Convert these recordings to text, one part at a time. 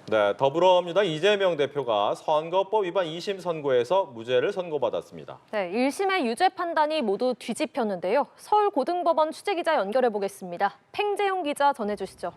네, 더불어민주당 이재명 대표가 선거법 위반 2심 선고에서 무죄를 선고받았습니다. 네, 1심의 유죄 판단이 모두 뒤집혔는데요. 서울고등법원 취재기자 연결해 보겠습니다. 팽재용 기자 전해주시죠.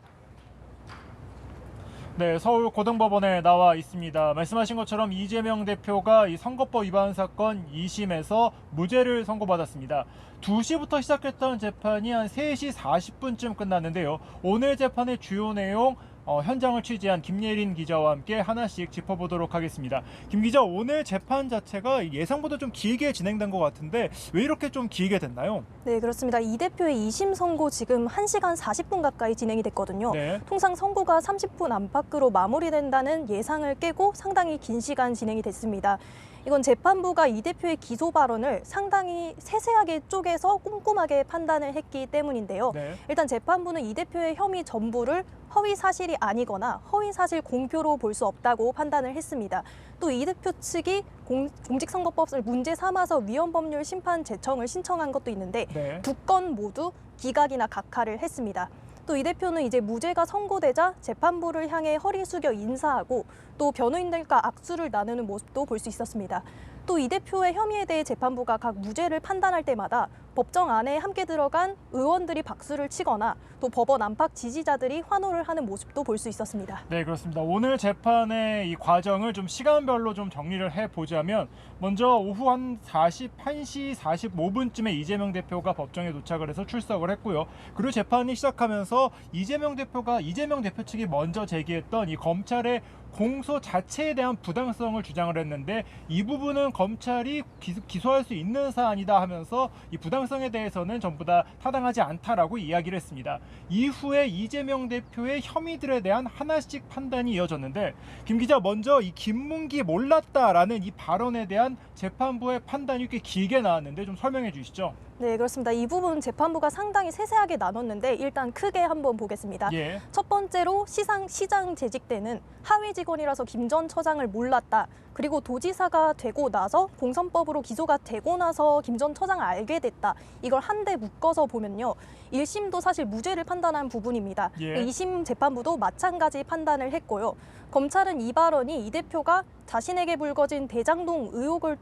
네, 서울고등법원에 나와 있습니다. 말씀하신 것처럼 이재명 대표가 이 선거법 위반 사건 2심에서 무죄를 선고받았습니다. 2시부터 시작했던 재판이 한 3시 40분쯤 끝났는데요. 오늘 재판의 주요 내용 현장을 취재한 김예린 기자와 함께 하나씩 짚어보도록 하겠습니다. 김 기자, 오늘 재판 자체가 예상보다 좀 길게 진행된 것 같은데 왜 이렇게 좀 길게 됐나요? 네, 그렇습니다. 이 대표의 2심 선고 지금 1시간 40분 가까이 진행이 됐거든요. 네. 통상 선고가 30분 안팎으로 마무리된다는 예상을 깨고 상당히 긴 시간 진행이 됐습니다. 이건 재판부가 이 대표의 기소 발언을 상당히 세세하게 쪼개서 꼼꼼하게 판단을 했기 때문인데요. 네. 일단 재판부는 이 대표의 혐의 전부를 허위 사실이 아니거나 허위 사실 공표로 볼 수 없다고 판단을 했습니다. 또 이 대표 측이 공직선거법을 문제 삼아서 위헌법률 심판 제청을 신청한 것도 있는데 네. 두 건 모두 기각이나 각하를 했습니다. 또 이 대표는 이제 무죄가 선고되자 재판부를 향해 허리 숙여 인사하고 또 변호인들과 악수를 나누는 모습도 볼 수 있었습니다. 또 이 대표의 혐의에 대해 재판부가 각 무죄를 판단할 때마다 법정 안에 함께 들어간 의원들이 박수를 치거나 또 법원 안팎 지지자들이 환호를 하는 모습도 볼 수 있었습니다. 네, 그렇습니다. 오늘 재판의 이 과정을 좀 시간별로 좀 정리를 해보자면 먼저 오후 한 1시 45분쯤에 이재명 대표가 법정에 도착을 해서 출석을 했고요. 그리고 재판이 시작하면서 이재명 대표 측이 먼저 제기했던 이 검찰의 공소 자체에 대한 부당성을 주장을 했는데 이 부분은 검찰이 기소할 수 있는 사안이다 하면서 이 부당성에 대해서는 전부 다 타당하지 않다라고 이야기를 했습니다. 이후에 이재명 대표의 혐의들에 대한 하나씩 판단이 이어졌는데 김 기자, 먼저 이 김문기 몰랐다라는 이 발언에 대한 재판부의 판단이 꽤 길게 나왔는데 좀 설명해 주시죠. 네, 그렇습니다. 이 부분 재판부가 상당히 세세하게 나눴는데 일단 크게 한번 보겠습니다. 예. 첫 번째로 시장 재직 때는 하위 직원이라서 김 전 처장을 몰랐다. 그리고 도지사가 되고 나서 공선법으로 기소가 되고 나서 김 전 처장을 알게 됐다. 이걸 한데 묶어서 보면요. 1심도 사실 무죄를 판단한 부분입니다. 예. 2심 재판부도 마찬가지 판단을 했고요. 검찰은 이 발언이 이 대표가 자신에게 불거진 대장동 의혹을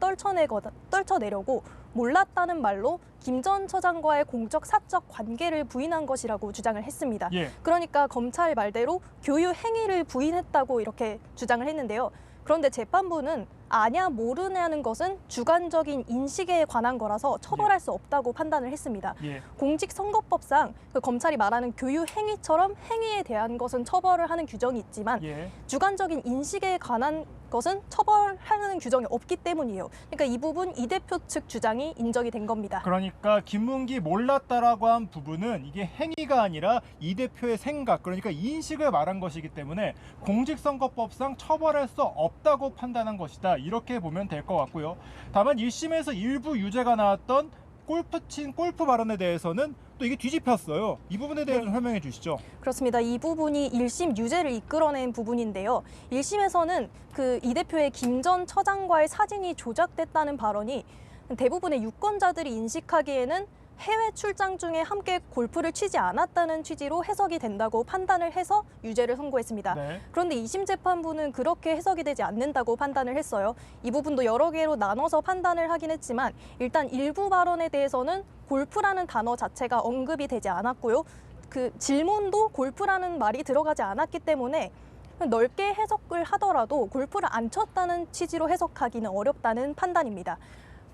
떨쳐내려고 몰랐다는 말로 김 전 처장과의 공적 사적 관계를 부인한 것이라고 주장을 했습니다. 예. 그러니까 검찰 말대로 교유 행위를 부인했다고 이렇게 주장을 했는데요. 그런데 재판부는 아냐 모르냐는 것은 주관적인 인식에 관한 거라서 처벌할 수 없다고 판단을 했습니다. 예. 공직선거법상 그 검찰이 말하는 교유 행위처럼 행위에 대한 것은 처벌을 하는 규정이 있지만 예. 주관적인 인식에 관한 것은 처벌하는 규정이 없기 때문이에요. 그러니까 이 부분 이 대표 측 주장이 인정이 된 겁니다. 그러니까 김문기 몰랐다라고 한 부분은 이게 행위가 아니라 이 대표의 생각, 그러니까 인식을 말한 것이기 때문에 공직선거법상 처벌할 수 없다고 판단한 것이다. 이렇게 보면 될 것 같고요. 다만 1심에서 일부 유죄가 나왔던 골프 발언에 대해서는 또 이게 뒤집혔어요. 이 부분에 대해서 좀 설명해 주시죠. 그렇습니다. 이 부분이 1심 유죄를 이끌어낸 부분인데요. 1심에서는 그 이 대표의 김 전 처장과의 사진이 조작됐다는 발언이 대부분의 유권자들이 인식하기에는 해외 출장 중에 함께 골프를 치지 않았다는 취지로 해석이 된다고 판단을 해서 유죄를 선고했습니다. 네. 그런데 2심 재판부는 그렇게 해석이 되지 않는다고 판단을 했어요. 이 부분도 여러 개로 나눠서 판단을 하긴 했지만 일단 일부 발언에 대해서는 골프라는 단어 자체가 언급이 되지 않았고요. 그 질문도 골프라는 말이 들어가지 않았기 때문에 넓게 해석을 하더라도 골프를 안 쳤다는 취지로 해석하기는 어렵다는 판단입니다.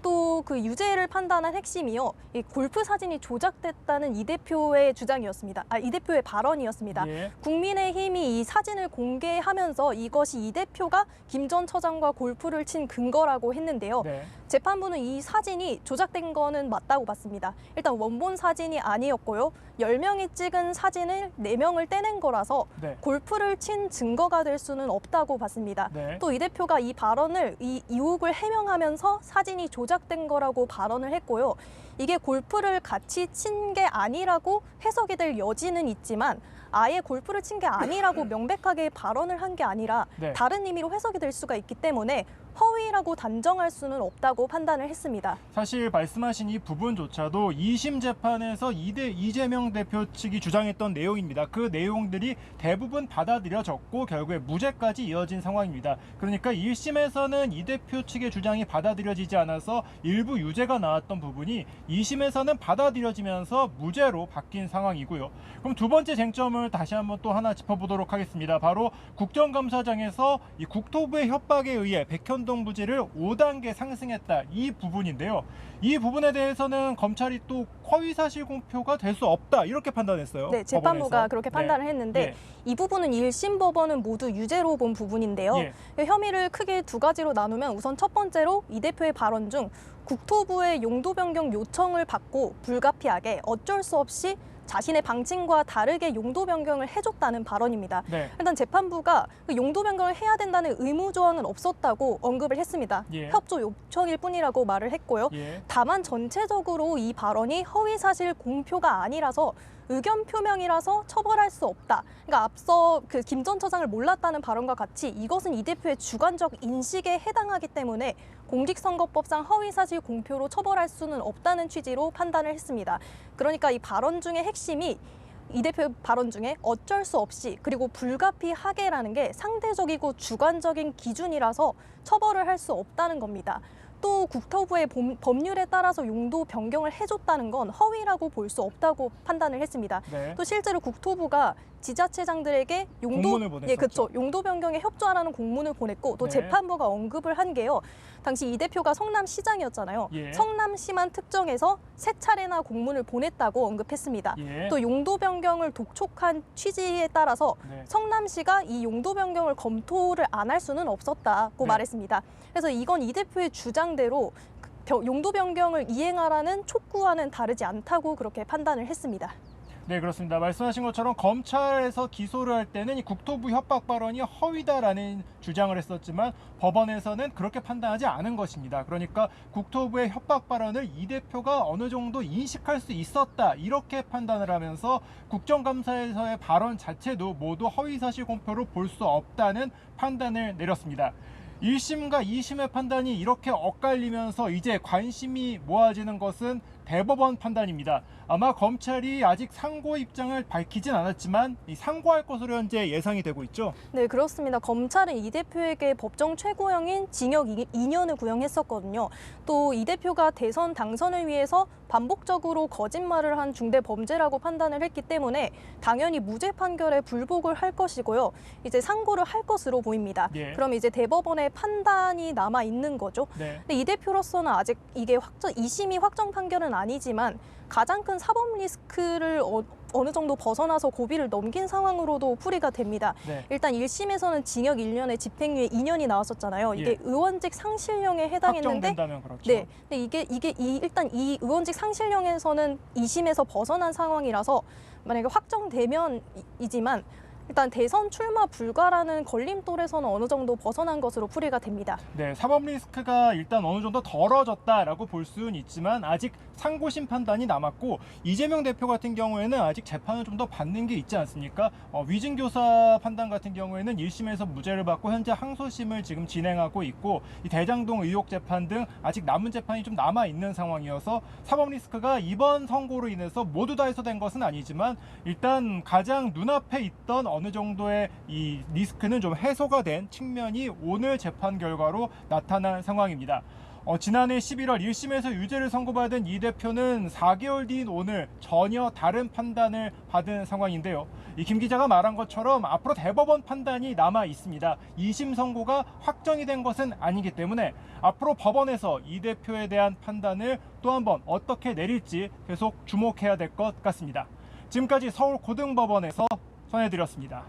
또 그 유죄를 판단한 핵심이요. 이 골프 사진이 조작됐다는 이 대표의 주장이었습니다. 이 대표의 발언이었습니다. 예. 국민의힘이 이 사진을 공개하면서 이것이 이 대표가 김 전 처장과 골프를 친 근거라고 했는데요. 네. 재판부는 이 사진이 조작된 거는 맞다고 봤습니다. 일단 원본 사진이 아니었고요. 10명이 찍은 사진을 4명을 떼낸 거라서 네. 골프를 친 증거가 될 수는 없다고 봤습니다. 네. 또 이 대표가 이 발언을 이 의혹을 해명하면서 사진이 조작된 거라고 발언을 했고요. 이게 골프를 같이 친 게 아니라고 해석이 될 여지는 있지만 아예 골프를 친 게 아니라고 명백하게 발언을 한 게 아니라 네. 다른 의미로 해석이 될 수가 있기 때문에 허위라고 단정할 수는 없다고 판단을 했습니다. 사실 말씀하신 이 부분조차도 2심 재판에서 이재명 대표 측이 주장했던 내용입니다. 그 내용들이 대부분 받아들여졌고 결국에 무죄까지 이어진 상황입니다. 그러니까 1심에서는 이 대표 측의 주장이 받아들여지지 않아서 일부 유죄가 나왔던 부분이 2심에서는 받아들여지면서 무죄로 바뀐 상황이고요. 그럼 두 번째 쟁점을 다시 한번 또 하나 짚어보도록 하겠습니다. 바로 국정감사장에서 이 국토부의 협박에 의해 백현동 부지를 5단계 상승했다, 이 부분인데요. 이 부분에 대해서는 검찰이 또 허위사실 공표가 될 수 없다, 이렇게 판단했어요. 네, 재판부가 법원에서. 그렇게 판단을 했는데 네. 이 부분은 1심 법원은 모두 유죄로 본 부분인데요. 예. 혐의를 크게 두 가지로 나누면 우선 첫 번째로 이 대표의 발언 중 국토부의 용도 변경 요청을 받고 불가피하게 어쩔 수 없이 자신의 방침과 다르게 용도 변경을 해줬다는 발언입니다. 네. 일단 재판부가 그 용도 변경을 해야 된다는 의무 조항은 없었다고 언급을 했습니다. 예. 협조 요청일 뿐이라고 말을 했고요. 예. 다만 전체적으로 이 발언이 허위사실 공표가 아니라서 의견 표명이라서 처벌할 수 없다. 그러니까 앞서 그 김 전 처장을 몰랐다는 발언과 같이 이것은 이 대표의 주관적 인식에 해당하기 때문에 공직선거법상 허위사실 공표로 처벌할 수는 없다는 취지로 판단을 했습니다. 그러니까 이 발언 중에 핵심이 이 대표의 발언 중에 어쩔 수 없이 그리고 불가피하게라는 게 상대적이고 주관적인 기준이라서 처벌을 할 수 없다는 겁니다. 또 국토부의 법률에 따라서 용도 변경을 해줬다는 건 허위라고 볼 수 없다고 판단을 했습니다. 네. 또 실제로 국토부가 지자체장들에게 공문을 보냈었죠. 예, 그렇죠. 용도 변경에 협조하라는 공문을 보냈고 또 네. 재판부가 언급을 한 게요. 당시 이 대표가 성남시장이었잖아요. 예. 성남시만 특정해서 3차례나 공문을 보냈다고 언급했습니다. 예. 또 용도 변경을 독촉한 취지에 따라서 네. 성남시가 이 용도 변경을 검토를 안 할 수는 없었다고 네. 말했습니다. 그래서 이건 이 대표의 주장대로 용도 변경을 이행하라는 촉구와는 다르지 않다고 그렇게 판단을 했습니다. 네, 그렇습니다. 말씀하신 것처럼 검찰에서 기소를 할 때는 이 국토부 협박 발언이 허위다라는 주장을 했었지만 법원에서는 그렇게 판단하지 않은 것입니다. 그러니까 국토부의 협박 발언을 이 대표가 어느 정도 인식할 수 있었다, 이렇게 판단을 하면서 국정감사에서의 발언 자체도 모두 허위사실 공표로 볼 수 없다는 판단을 내렸습니다. 1심과 2심의 판단이 이렇게 엇갈리면서 이제 관심이 모아지는 것은 대법원 판단입니다. 아마 검찰이 아직 상고 입장을 밝히진 않았지만 상고할 것으로 현재 예상이 되고 있죠. 네, 그렇습니다. 검찰은 이 대표에게 법정 최고형인 징역 2년을 구형했었거든요. 또 이 대표가 대선 당선을 위해서 반복적으로 거짓말을 한 중대 범죄라고 판단을 했기 때문에 당연히 무죄 판결에 불복을 할 것이고요. 이제 상고를 할 것으로 보입니다. 예. 그럼 이제 대법원의 판단이 남아 있는 거죠. 네. 근데 이 대표로서는 아직 이게 2심이 확정 판결은 아니지만 가장 큰 사법 리스크를 어느 정도 벗어나서 고비를 넘긴 상황으로도 풀이가 됩니다. 네. 일단 1심에서는 징역 1년에 집행유예 2년이 나왔었잖아요. 이게 예. 의원직 상실령에 해당했는데 확정된다면 그렇죠. 네. 근데 일단 이 의원직 상실령에서는 2심에서 벗어난 상황이라서 만약에 확정되면이지만 일단 대선 출마 불가라는 걸림돌에서는 어느 정도 벗어난 것으로 풀이가 됩니다. 네, 사법 리스크가 일단 어느 정도 덜어졌다라고 볼 수는 있지만 아직 상고심 판단이 남았고 이재명 대표 같은 경우에는 아직 재판을 좀 더 받는 게 있지 않습니까? 위증교사 판단 같은 경우에는 1심에서 무죄를 받고 현재 항소심을 지금 진행하고 있고 이 대장동 의혹 재판 등 아직 남은 재판이 좀 남아 있는 상황이어서 사법 리스크가 이번 선고로 인해서 모두 다 해소된 것은 아니지만 일단 가장 눈앞에 있던 어느 정도의 이 리스크는 좀 해소가 된 측면이 오늘 재판 결과로 나타난 상황입니다. 지난해 11월 1심에서 유죄를 선고받은 이 대표는 4개월 뒤인 오늘 전혀 다른 판단을 받은 상황인데요. 이 김 기자가 말한 것처럼 앞으로 대법원 판단이 남아 있습니다. 2심 선고가 확정이 된 것은 아니기 때문에 앞으로 법원에서 이 대표에 대한 판단을 또 한번 어떻게 내릴지 계속 주목해야 될 것 같습니다. 지금까지 서울고등법원에서 전해드렸습니다.